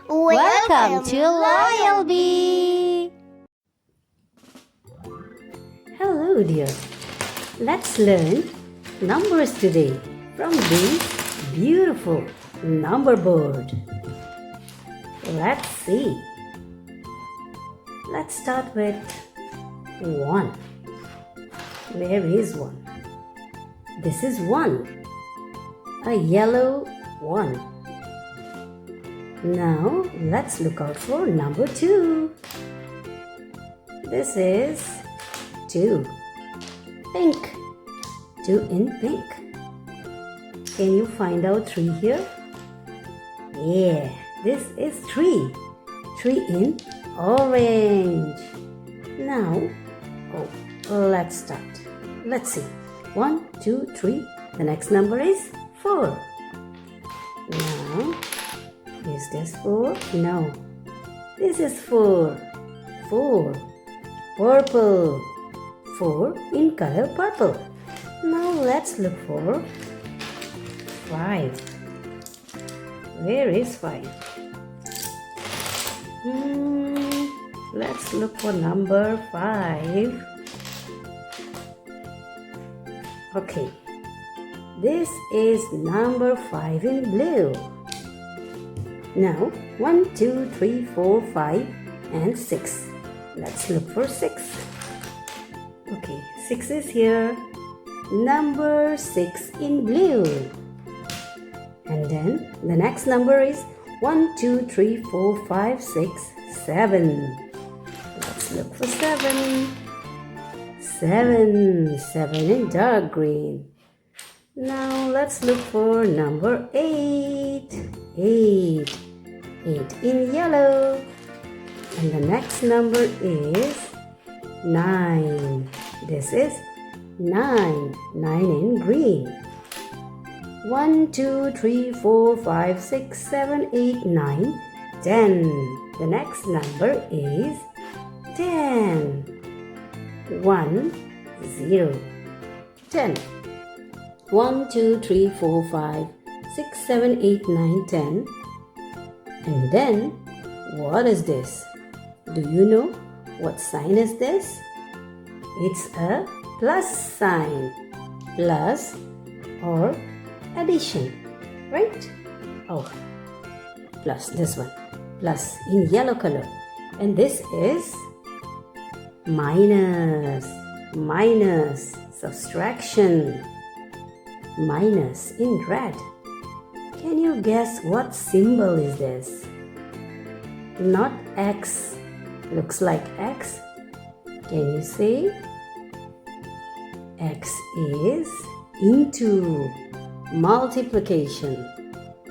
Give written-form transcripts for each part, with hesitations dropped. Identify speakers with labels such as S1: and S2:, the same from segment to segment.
S1: Welcome to Loyal Bee!
S2: Hello dear. Let's learn numbers today from this beautiful number board. Let's see. Let's start with 1. Where is 1? This is 1. A yellow 1. Now let's look out for number 2. This is 2. Pink. 2 in pink. Can you find out 3 here? Yeah, this is 3. 3 in orange. Now, let's start. Let's see. 1, 2, 3. The next number is 4. Now, is this 4? No. This is 4. 4. Purple. 4 in color purple. Now let's look for 5. Where is 5? Let's look for number 5. Okay. This is number 5 in blue. Now 1, 2, 3, 4, 5 and 6. Let's look for 6. Okay, 6 is here. Number 6 in blue. And then the next number is 1, 2, 3, 4, 5, 6, 7. Let's look for 7. 7 in dark green. Now let's look for number 8. 8 in yellow. And the next number is 9. This is 9 in green. 1, 2, 3, 4, 5, 6, 7, 8, 9, 10. The next number is 10. 1, 0. 10. 1, 2, 3, 4, 5, 6, 7, 8, 9, 10. And then, what is this? Do you know what sign is this? It's a plus sign. Plus or addition, right? Oh, plus, this one. Plus in yellow color. And this is minus. Minus, subtraction. Minus in red. Can you guess what symbol is this? Not X. Looks like X. Can you say? X is into multiplication.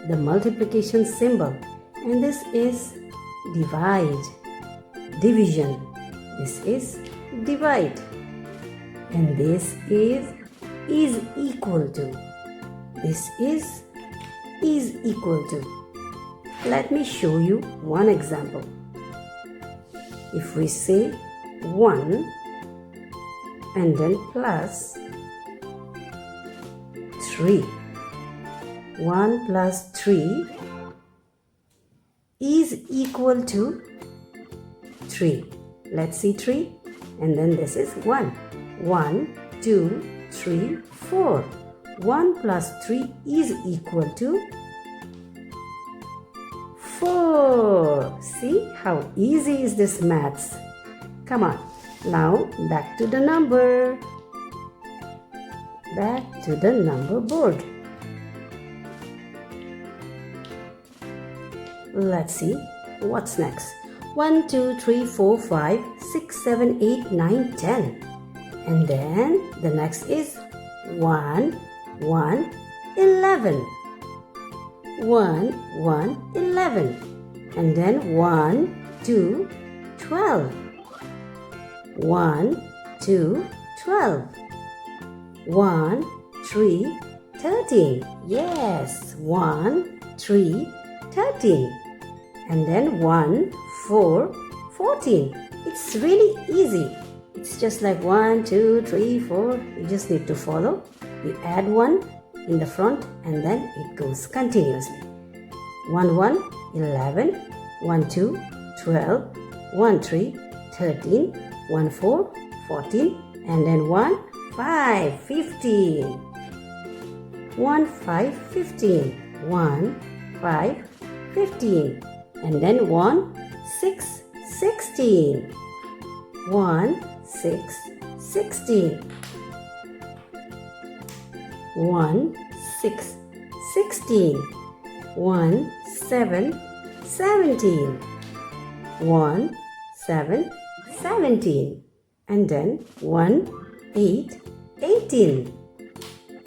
S2: The multiplication symbol. And this is divide. Division. This is divide. And this is equal to. This is equal to. Let me show you one example. If we say 1 and then plus 3. 1 plus 3 is equal to 3. Let's see 3 and then this is 1. 1, 2, 3, 4. 1 plus 3 is equal to 4. See how easy is this maths? Come on. Now back to the number. Back to the number board. Let's see what's next. 1, 2, 3, 4, 5, 6, 7, 8, 9, 10. And then the next is 1, 1, 11. 1, 1, 11. And then 1, 2, 12. 1, 2, 12. 1, 3, 13. Yes, 1, 3, 13. And then 1, 4, 14. It's really easy. It's just like 1, 2, 3, 4. You just need to follow. You add 1 in the front and then it goes continuously. 1, 1, 11. 1, 2, 12, 1, 3, 13, 1, 4, 14, and then 1, 5, 15. 1, 5, 15. 1, 5, 15. And then 1, 6, 16. 1, 6, 16. 1, 6, 16. 1, 7, 17. 1, 7, 17. And then 1, 8, 18.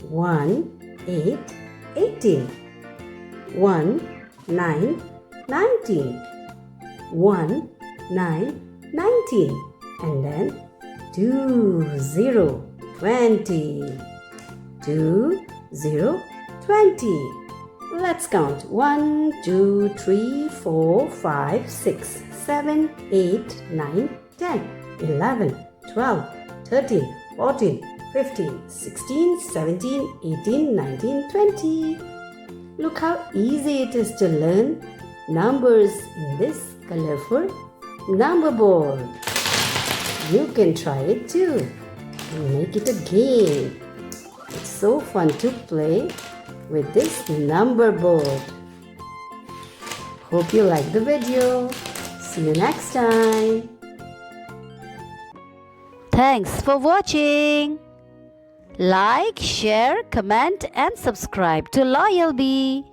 S2: 1, 8, 18. 1, 9, 19. 1, 9, 19. And then 2, 0, 20. 2, 0, 20. Let's count 1, 2, 3, 4, 5, 6, 7, 8, 9, 10, 11, 12, 13, 14, 15, 16, 17, 18, 19, 20. Look how easy it is to learn numbers in this colorful number board. You can try it too and make it a game. It's so fun to play with this number board. Hope you like the video. See you next time.
S1: Thanks for watching. Like, share, comment and subscribe to Loyal Bee.